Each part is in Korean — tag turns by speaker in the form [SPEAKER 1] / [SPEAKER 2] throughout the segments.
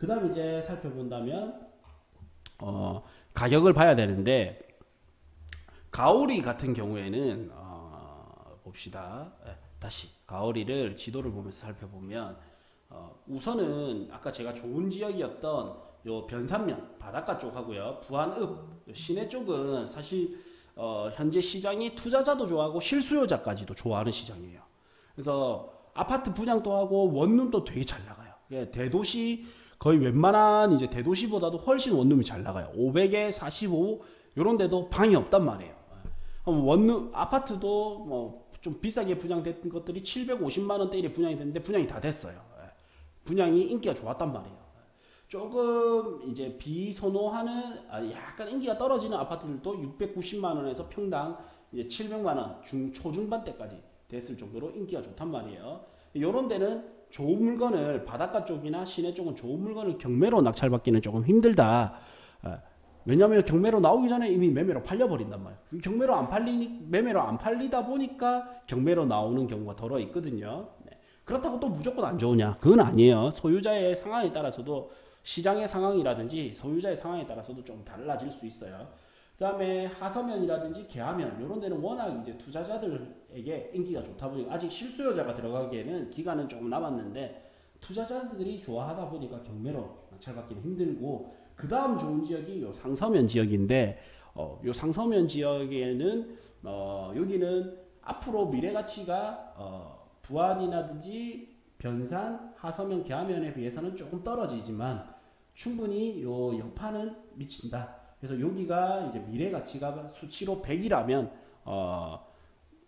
[SPEAKER 1] 그 다음 이제 살펴본다면 가격을 봐야 되는데 가오리 같은 경우에는 봅시다. 다시 가오리를 지도를 보면서 살펴보면 우선은 아까 제가 좋은 지역이었던 요 변산면 바닷가 쪽하고요 부안읍 시내 쪽은 사실 현재 시장이 투자자도 좋아하고 실수요자까지도 좋아하는 시장이에요. 그래서 아파트 분양도 하고 원룸도 되게 잘 나가요. 대도시 거의 웬만한 이제 대도시보다도 훨씬 원룸이 잘 나가요. 500에 45 요런 데도 방이 없단 말이에요. 원룸 아파트도 뭐 좀 비싸게 분양됐던 것들이 750만 원대에 분양이 됐는데 분양이 다 됐어요. 분양이 인기가 좋았단 말이에요. 조금 이제 비선호하는 약간 인기가 떨어지는 아파트들도 690만 원에서 평당 이제 700만 원 초중반대까지 됐을 정도로 인기가 좋단 말이에요. 요런 데는 좋은 물건을 바닷가 쪽이나 시내 쪽은 좋은 물건을 경매로 낙찰받기는 조금 힘들다. 왜냐하면 경매로 나오기 전에 이미 매매로 팔려버린단 말이에요. 매매로 안 팔리다 보니까 경매로 나오는 경우가 덜어 있거든요. 그렇다고 또 무조건 안 좋으냐? 그건 아니에요. 소유자의 상황에 따라서도 시장의 상황이라든지 소유자의 상황에 따라서도 좀 달라질 수 있어요. 그 다음에 하서면이라든지 개하면 이런 데는 워낙 이제 투자자들에게 인기가 좋다 보니까 아직 실수요자가 들어가기에는 기간은 조금 남았는데 투자자들이 좋아하다 보니까 경매로 낙찰받기는 힘들고 그 다음 좋은 지역이 요 상서면 지역인데 요 상서면 지역에는 여기는 앞으로 미래 가치가 부안이라든지 변산, 하서면, 개하면에 비해서는 조금 떨어지지만 충분히 요 여파는 미친다. 그래서 여기가 이제 미래 가치가 수치로 100이라면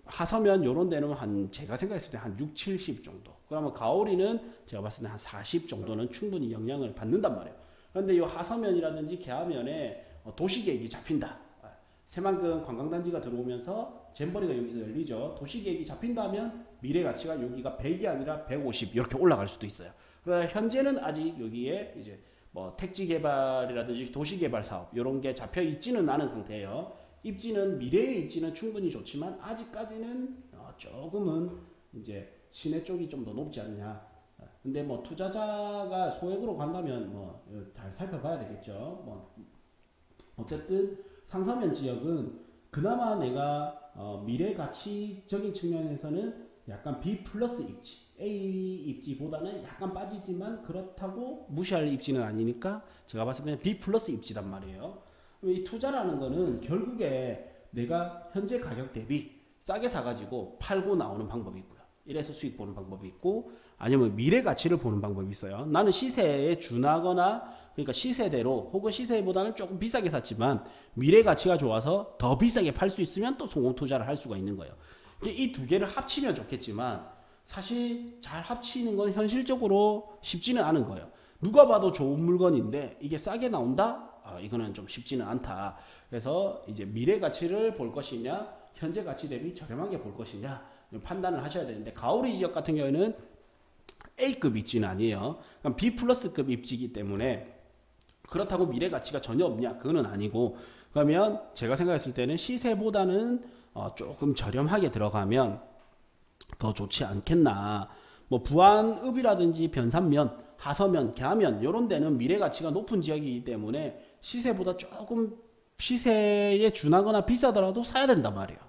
[SPEAKER 1] 하서면 요런 데는 한 제가 생각했을 때 한 6, 70 정도. 그러면 가오리는 제가 봤을 때 한 40 정도는 충분히 영향을 받는단 말이에요. 그런데 이 하서면이라든지 개하면에 도시계획이 잡힌다. 새만금 관광단지가 들어오면서 잼버리가 여기서 열리죠. 도시계획이 잡힌다면 미래 가치가 여기가 100이 아니라 150 이렇게 올라갈 수도 있어요. 그러나 현재는 아직 여기에 이제 뭐 택지 개발이라든지 도시 개발 사업 이런 게 잡혀 있지는 않은 상태예요. 입지는 미래의 입지는 충분히 좋지만 아직까지는 조금은 이제 시내 쪽이 좀 더 높지 않냐. 근데 뭐 투자자가 소액으로 간다면 뭐 잘 살펴봐야 되겠죠. 뭐 어쨌든 상서면 지역은 그나마 내가 미래 가치적인 측면에서는 약간 B 플러스 입지, A 입지보다는 약간 빠지지만 그렇다고 무시할 입지는 아니니까 제가 봤을 때는 B 플러스 입지단 말이에요. 이 투자라는 거는 결국에 내가 현재 가격 대비 싸게 사가지고 팔고 나오는 방법이 있고요. 이래서 수익 보는 방법이 있고 아니면 미래 가치를 보는 방법이 있어요. 나는 시세에 준하거나 그러니까 시세대로 혹은 시세보다는 조금 비싸게 샀지만 미래 가치가 좋아서 더 비싸게 팔 수 있으면 또 성공 투자를 할 수가 있는 거예요. 이 두 개를 합치면 좋겠지만 사실 잘 합치는 건 현실적으로 쉽지는 않은 거예요. 누가 봐도 좋은 물건인데 이게 싸게 나온다? 이거는 좀 쉽지는 않다. 그래서 이제 미래 가치를 볼 것이냐 현재 가치 대비 저렴하게 볼 것이냐 판단을 하셔야 되는데 가오리 지역 같은 경우에는 A급 입지는 아니에요. B 플러스급 입지이기 때문에 그렇다고 미래 가치가 전혀 없냐? 그거는 아니고 그러면 제가 생각했을 때는 시세보다는 조금 저렴하게 들어가면 더 좋지 않겠나. 뭐 부안읍이라든지 변산면, 하서면, 개하면 이런 데는 미래 가치가 높은 지역이기 때문에 시세보다 조금 시세에 준하거나 비싸더라도 사야 된단 말이에요.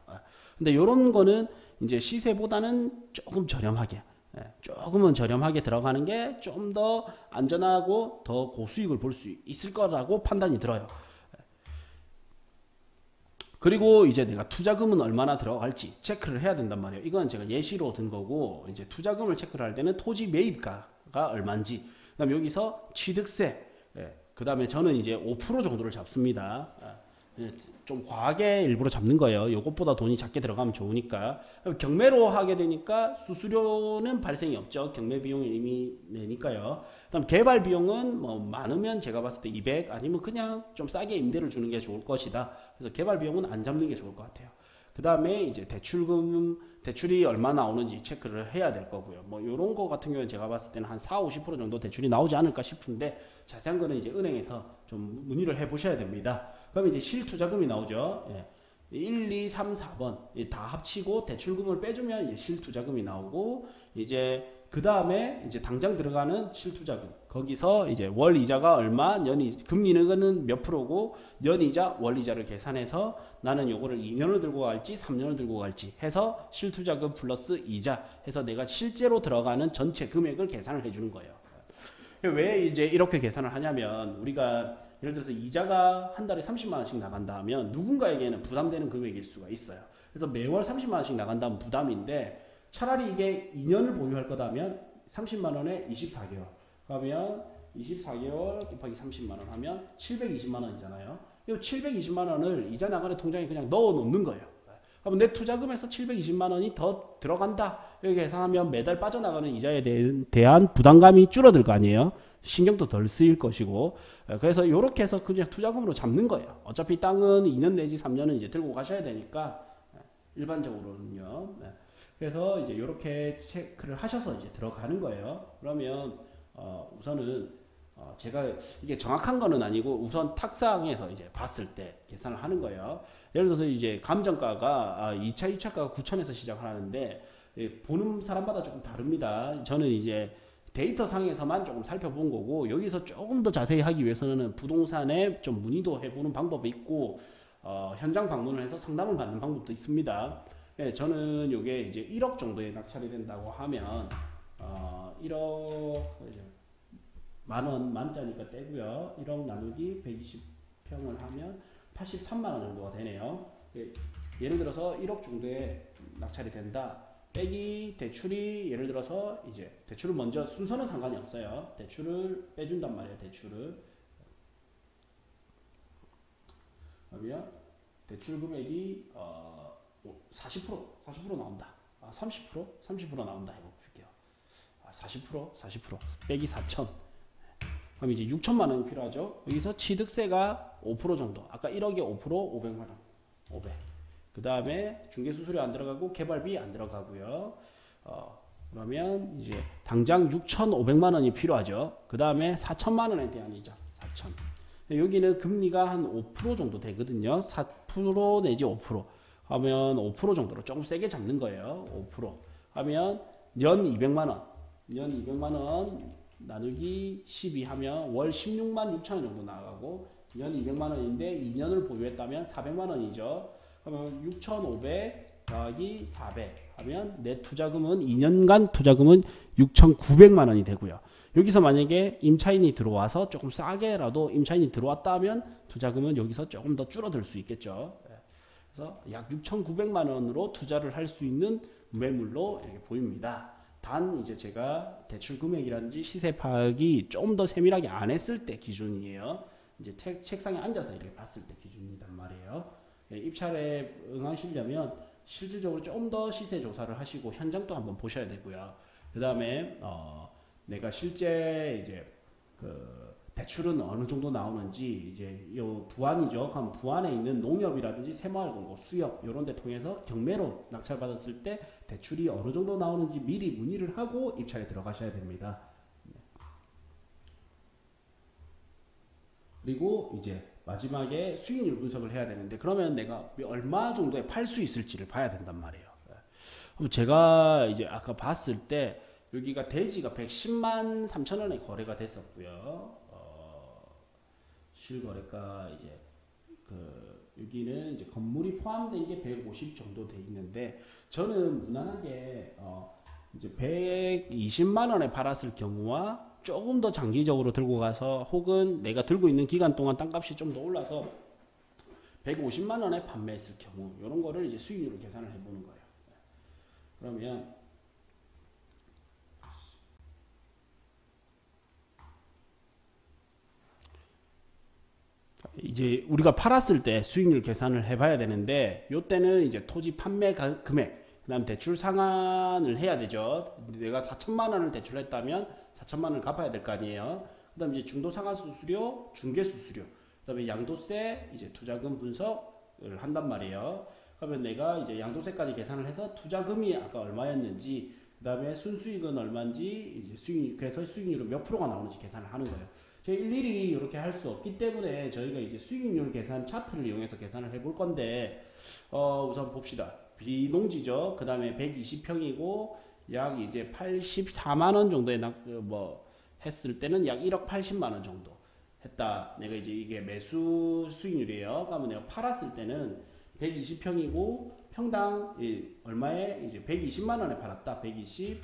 [SPEAKER 1] 근데 이런 거는 이제 시세보다는 조금 저렴하게 조금은 저렴하게 들어가는 게 좀 더 안전하고 더 고수익을 볼 수 있을 거라고 판단이 들어요. 그리고 이제 내가 투자금은 얼마나 들어갈지 체크를 해야 된단 말이에요. 이건 제가 예시로 든 거고 이제 투자금을 체크를 할 때는 토지 매입가가 얼마인지 그다음에 여기서 취득세 그 다음에 저는 이제 5% 정도를 잡습니다. 좀 과하게 일부러 잡는 거예요. 요것보다 돈이 작게 들어가면 좋으니까. 경매로 하게 되니까 수수료는 발생이 없죠. 경매 비용을 이미 내니까요. 그다음 개발 비용은 뭐 많으면 제가 봤을 때 200 아니면 그냥 좀 싸게 임대를 주는 게 좋을 것이다. 그래서 개발 비용은 안 잡는 게 좋을 것 같아요. 그 다음에 이제 대출이 얼마 나오는지 체크를 해야 될 거고요. 뭐 요런 거 같은 경우는 제가 봤을 때는 한 4, 50% 정도 대출이 나오지 않을까 싶은데 자세한 거는 이제 은행에서 좀 문의를 해 보셔야 됩니다. 그럼 이제 실투자금이 나오죠. 1, 2, 3, 4번 다 합치고 대출금을 빼주면 이제 실투자금이 나오고 이제 그 다음에 이제 당장 들어가는 실투자금 거기서 이제 월 이자가 얼마, 금리는 몇 프로고 연이자 월이자를 계산해서 나는 요거를 2년을 들고 갈지 3년을 들고 갈지 해서 실투자금 플러스 이자 해서 내가 실제로 들어가는 전체 금액을 계산을 해주는 거예요. 왜 이제 이렇게 계산을 하냐면 우리가 예를 들어서 이자가 한 달에 30만 원씩 나간다 하면 누군가에게는 부담되는 금액일 수가 있어요. 그래서 매월 30만 원씩 나간다면 부담인데 차라리 이게 2년을 보유할 거다면 30만 원에 24개월 그러면 24개월 곱하기 30만 원 하면 720만 원이잖아요. 이 720만 원을 이자 나가는 통장에 그냥 넣어 놓는 거예요. 그럼 내 투자금에서 720만 원이 더 들어간다. 이렇게 계산하면 매달 빠져나가는 이자에 대한 부담감이 줄어들 거 아니에요. 신경도 덜 쓰일 것이고. 그래서 이렇게 해서 그냥 투자금으로 잡는 거예요. 어차피 땅은 2년 내지 3년은 이제 들고 가셔야 되니까 일반적으로는요. 그래서 이제 이렇게 체크를 하셔서 이제 들어가는 거예요. 그러면 우선은 제가 이게 정확한 거는 아니고 우선 탁상에서 이제 봤을 때 계산을 하는 거예요. 예를 들어서 이제 감정가가 2차, 2차가가 9천에서 시작하는데 보는 사람마다 조금 다릅니다. 저는 이제 데이터 상에서만 조금 살펴본 거고 여기서 조금 더 자세히 하기 위해서는 부동산에 좀 문의도 해보는 방법이 있고 현장 방문을 해서 상담을 받는 방법도 있습니다. 네, 저는 이게 이제 1억 정도에 낙찰이 된다고 하면 1억 만원 만짜니까 떼고요. 1억 나누기 120평을 하면 83만 원 정도가 되네요. 예를 들어서 1억 정도에 낙찰이 된다. 빼기 대출이 예를 들어서 이제 대출을 먼저 순서는 상관이 없어요. 대출을 빼준단 말이에요. 대출을 그러면 대출 금액이 40% 나온다. 30% 나온다. 이거 볼게요. 40% 빼기 4천. 그럼 이제 6천만 원이 필요하죠. 여기서 취득세가 5% 정도. 아까 1억에 5% 500만 원. 500. 그 다음에 중개수수료 안 들어가고 개발비 안 들어가고요. 그러면 이제 당장 6,500만 원이 필요하죠. 그 다음에 4천만 원에 대한 이자 4천. 여기는 금리가 한 5% 정도 되거든요. 4% 내지 5%. 하면 5% 정도로 조금 세게 잡는 거예요. 5% 하면 연 200만 원. 연 200만 원 나누기 12 하면 월 16만 6천 원 정도 나가고 연 200만 원인데 2년을 보유했다면 400만 원이죠. 그러면 6,500 더하기 400 하면 내 투자금은 2년간 투자금은 6,900만 원이 되고요. 여기서 만약에 임차인이 들어와서 조금 싸게라도 임차인이 들어왔다면 투자금은 여기서 조금 더 줄어들 수 있겠죠. 그래서 약 6,900만 원으로 투자를 할 수 있는 매물로 이렇게 보입니다. 단 이제 제가 대출 금액이라든지 시세 파악이 좀 더 세밀하게 안 했을 때 기준이에요. 이제 책상에 앉아서 이렇게 봤을 때 기준이란 말이에요. 입찰에 응하시려면 실질적으로 좀 더 시세 조사를 하시고 현장도 한번 보셔야 되고요. 그 다음에 내가 실제 이제 그 대출은 어느 정도 나오는지 이제 요 부안이죠. 그럼 부안에 있는 농협이라든지 새마을금고, 수협 이런 데 통해서 경매로 낙찰 받았을 때 대출이 어느 정도 나오는지 미리 문의를 하고 입찰에 들어가셔야 됩니다. 그리고 이제 마지막에 수익률 분석을 해야 되는데 그러면 내가 얼마 정도에 팔 수 있을지를 봐야 된단 말이에요. 그럼 제가 이제 아까 봤을 때 여기가 대지가 110만 3천 원에 거래가 됐었고요. 실거래가 이제 여기는 이제 건물이 포함된 게 150 정도 돼 있는데 저는 무난하게 이제 120만 원에 팔았을 경우와 조금 더 장기적으로 들고 가서 혹은 내가 들고 있는 기간 동안 땅값이 좀 더 올라서 150만 원에 판매했을 경우 이런 거를 이제 수익률을 계산을 해보는 거예요. 그러면 이제 우리가 팔았을 때 수익률 계산을 해봐야 되는데 이때는 이제 토지 판매 금액 그 다음 대출 상환을 해야 되죠. 내가 4천만 원을 대출했다면 4천만 원을 갚아야 될 거 아니에요. 그 다음 이제 중도 상환 수수료, 중개 수수료, 그 다음에 양도세, 이제 투자금 분석을 한단 말이에요. 그러면 내가 이제 양도세까지 계산을 해서 투자금이 아까 얼마였는지, 그 다음에 순수익은 얼마인지, 이제 수익, 그래서 수익률은 몇 프로가 나오는지 계산을 하는 거예요. 저희 일일이 이렇게 할 수 없기 때문에 저희가 이제 수익률 계산 차트를 이용해서 계산을 해볼 건데, 우선 봅시다. 비농지죠. 그 다음에 120평이고, 약 이제 84만 원 정도에 뭐 했을 때는 약 1억 80만 원 정도 했다. 내가 이제 이게 매수 수익률이에요. 그러면 내가 팔았을 때는 120평이고 평당 얼마에 이제 120만 원에 팔았다. 120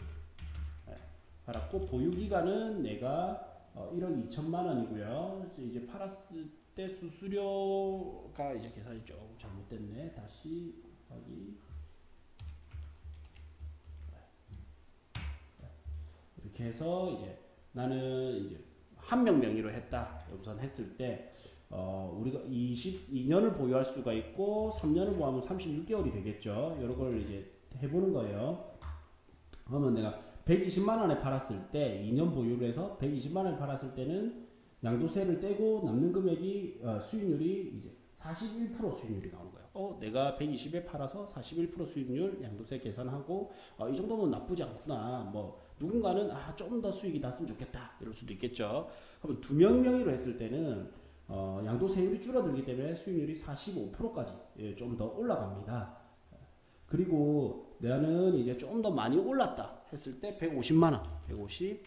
[SPEAKER 1] 팔았고 보유 기간은 내가 1억 2천만 원이고요. 이제 팔았을 때 수수료가 이제 계산이 조금 잘못됐네. 다시 하기 이렇게 해서 이제 나는 이제 한 명 명의로 했다. 우선 했을 때 우리가 22년을 보유할 수가 있고 3년을 보유하면 36개월이 되겠죠. 이런 걸 이제 해보는 거예요. 그러면 내가 120만 원에 팔았을 때 2년 보유를 해서 120만 원에 팔았을 때는 양도세를 떼고 남는 금액이 수익률이 이제 41% 수익률이 나오는 거예요. 내가 120에 팔아서 41% 수익률 양도세 계산하고 이 정도면 나쁘지 않구나. 뭐 누군가는 좀 더 수익이 났으면 좋겠다 이럴 수도 있겠죠. 그럼 2명 명의로 했을 때는 양도세율이 줄어들기 때문에 수익률이 45%까지 좀 더 올라갑니다. 그리고 나는 이제 좀 더 많이 올랐다 했을 때 150만 원, 150,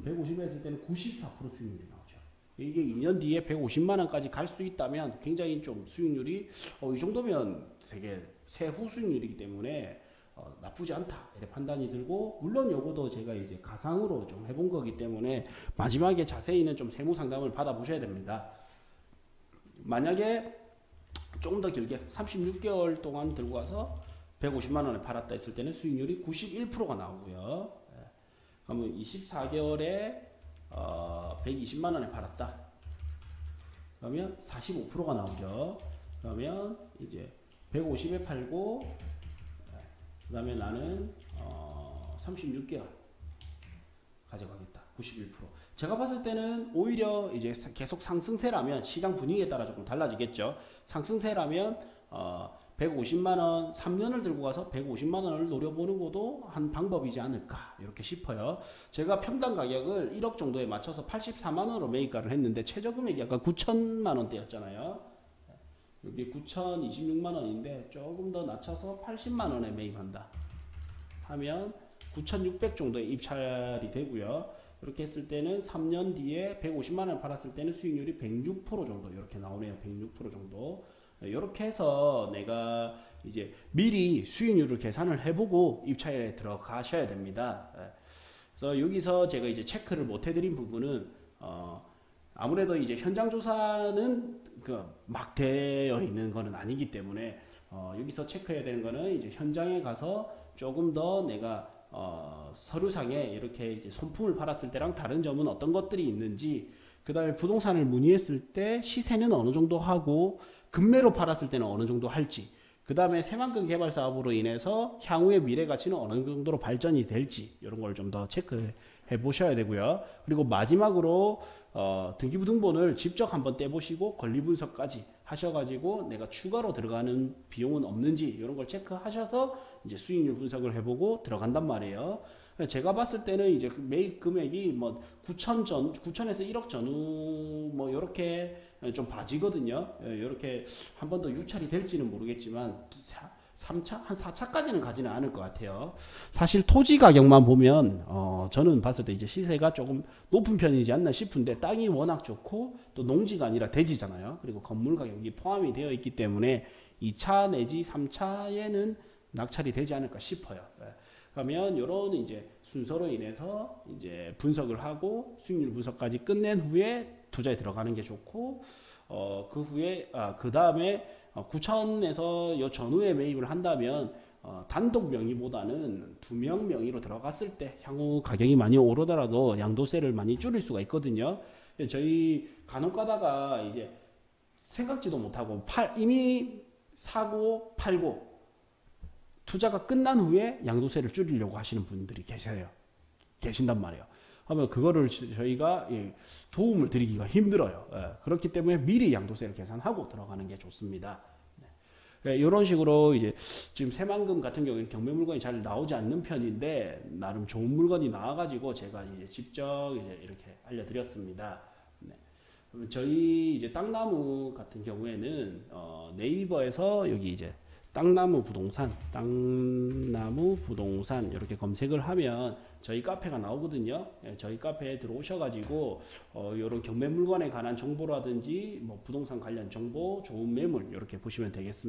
[SPEAKER 1] 150 했을 때는 94% 수익률이 나오죠. 이게 2년 뒤에 150만 원까지 갈 수 있다면 굉장히 좀 수익률이 이 정도면 되게 세후 수익률이기 때문에 나쁘지 않다 이렇게 판단이 들고, 물론 요거도 제가 이제 가상으로 좀 해본 거기 때문에 마지막에 자세히는 좀 세무 상담을 받아 보셔야 됩니다. 만약에 조금 더 길게 36개월 동안 들고 가서 150만 원에 팔았다 했을 때는 수익률이 91%가 나오고요. 그러면 24개월에 120만 원에 팔았다. 그러면 45%가 나오죠. 그러면 이제 150에 팔고 그 다음에 나는 36개월 가져가겠다. 91%. 제가 봤을 때는 오히려 이제 계속 상승세라면 시장 분위기에 따라 조금 달라지겠죠. 상승세라면 150만 원 3년을 들고 가서 150만 원을 노려보는 것도 한 방법이지 않을까 이렇게 싶어요. 제가 평당 가격을 1억 정도에 맞춰서 84만 원으로 매입가를 했는데 최저 금액이 약간 9천만 원대였잖아요. 여기 9,026만 원인데 조금 더 낮춰서 80만 원에 매입한다 하면 9,600 정도의 입찰이 되고요. 이렇게 했을 때는 3년 뒤에 150만 원을 팔았을 때는 수익률이 106% 정도 이렇게 나오네요. 106% 정도. 이렇게 해서 내가 이제 미리 수익률을 계산을 해보고 입찰에 들어가셔야 됩니다. 그래서 여기서 제가 이제 체크를 못 해드린 부분은 아무래도 이제 현장 조사는 막 되어 있는 거는 아니기 때문에 여기서 체크해야 되는 거는 이제 현장에 가서 조금 더 내가 서류상에 이렇게 이제 손품을 팔았을 때랑 다른 점은 어떤 것들이 있는지, 그 다음에 부동산을 문의했을 때 시세는 어느 정도 하고 급매로 팔았을 때는 어느 정도 할지, 그 다음에 새만금 개발 사업으로 인해서 향후의 미래 가치는 어느 정도로 발전이 될지 이런 걸 좀 더 체크해 보셔야 되고요. 그리고 마지막으로 등기부등본을 직접 한번 떼보시고 권리분석까지 하셔가지고 내가 추가로 들어가는 비용은 없는지 이런 걸 체크하셔서 이제 수익률 분석을 해보고 들어간단 말이에요. 제가 봤을 때는 이제 매입 금액이 뭐 9천에서 1억 전후 뭐 이렇게 좀 봐지거든요. 이렇게 한 번 더 유찰이 될지는 모르겠지만 3차? 한 4차까지는 가지는 않을 것 같아요. 사실 토지 가격만 보면 저는 봤을 때 이제 시세가 조금 높은 편이지 않나 싶은데, 땅이 워낙 좋고 또 농지가 아니라 대지잖아요. 그리고 건물 가격이 포함이 되어 있기 때문에 2차 내지 3차에는 낙찰이 되지 않을까 싶어요. 그러면 이런 이제 순서로 인해서 이제 분석을 하고 수익률 분석까지 끝낸 후에 투자에 들어가는 게 좋고, 그 후에 그 다음에 9천에서 요 전후에 매입을 한다면 단독 명의보다는 2명 명의로 들어갔을 때 향후 가격이 많이 오르더라도 양도세를 많이 줄일 수가 있거든요. 저희 간혹 가다가 이제 생각지도 못하고 이미 사고 팔고 투자가 끝난 후에 양도세를 줄이려고 하시는 분들이 계신단 말이에요. 하면 그거를 저희가 도움을 드리기가 힘들어요. 그렇기 때문에 미리 양도세를 계산하고 들어가는 게 좋습니다. 이런 식으로 이제 지금 새만금 같은 경우에는 경매 물건이 잘 나오지 않는 편인데 나름 좋은 물건이 나와가지고 제가 이제 직접 이제 이렇게 알려드렸습니다. 저희 이제 땅나무 같은 경우에는 네이버에서 여기 이제 땅나무 부동산 이렇게 검색을 하면 저희 카페가 나오거든요. 예, 저희 카페에 들어오셔가지고 이런 경매 물건에 관한 정보라든지 뭐 부동산 관련 정보, 좋은 매물 이렇게 보시면 되겠습니다.